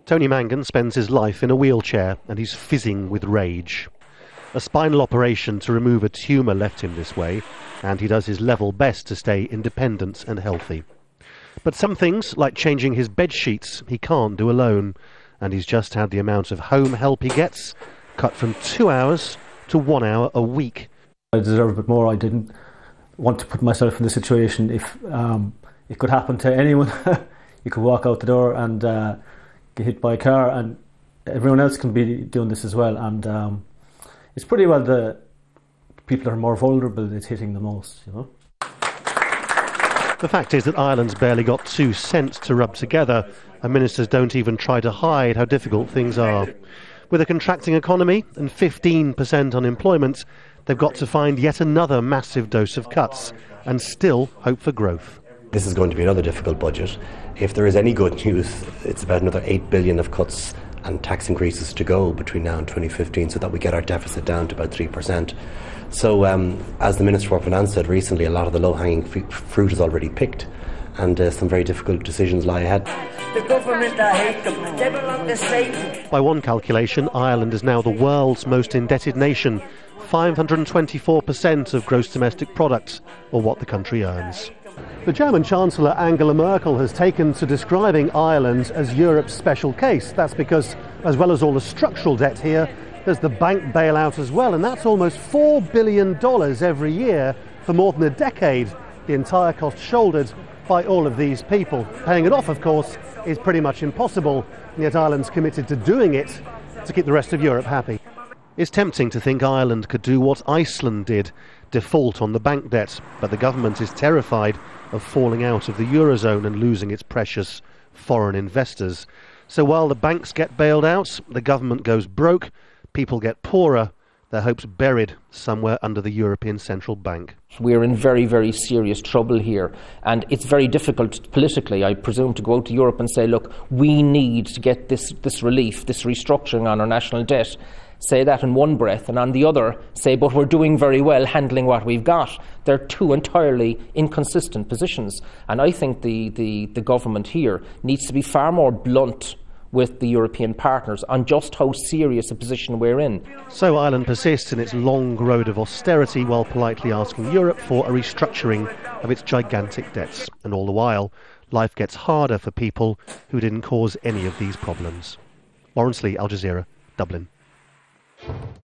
Tony Mangan spends his life in a wheelchair and he's fizzing with rage. A spinal operation to remove a tumour left him this way, and he does his level best to stay independent and healthy. But some things, like changing his bed sheets, he can't do alone, and he's just had the amount of home help he gets cut from 2 hours to 1 hour a week. I deserve a bit more. I didn't want to put myself in the situation. If it could happen to anyone, you could walk out the door and get hit by a car, and everyone else can be doing this as well. And it's pretty well the people that are more vulnerable that's hitting the most, you know. The fact is that Ireland's barely got 2 cents to rub together, and ministers don't even try to hide how difficult things are. With a contracting economy and 15% unemployment, they've got to find yet another massive dose of cuts and still hope for growth. This is going to be another difficult budget. If there is any good news, it's about another 8 billion of cuts and tax increases to go between now and 2015 so that we get our deficit down to about 3%. So as the Minister for Finance said recently, a lot of the low-hanging fruit is already picked, and some very difficult decisions lie ahead. The government, I hate them. They belong to Satan. By one calculation, Ireland is now the world's most indebted nation, 524% of gross domestic product, or what the country earns. The German Chancellor Angela Merkel has taken to describing Ireland as Europe's special case. That's because, as well as all the structural debt here, there's the bank bailout as well, and that's almost $4 billion every year for more than a decade, the entire cost shouldered by all of these people. Paying it off, of course, is pretty much impossible, and yet Ireland's committed to doing it to keep the rest of Europe happy. It's tempting to think Ireland could do what Iceland did, default on the bank debt, but the government is terrified of falling out of the Eurozone and losing its precious foreign investors. So while the banks get bailed out, the government goes broke, people get poorer, their hopes buried somewhere under the European Central Bank. We're in very, very serious trouble here, and it's very difficult politically, I presume, to go out to Europe and say, look, we need to get this relief, this restructuring on our national debt. Say that in one breath, and on the other say, but we're doing very well handling what we've got. They're two entirely inconsistent positions, and I think the government here needs to be far more blunt with the European partners on just how serious a position we're in. So Ireland persists in its long road of austerity while politely asking Europe for a restructuring of its gigantic debts. And all the while, life gets harder for people who didn't cause any of these problems. Laurence, Al Jazeera, Dublin.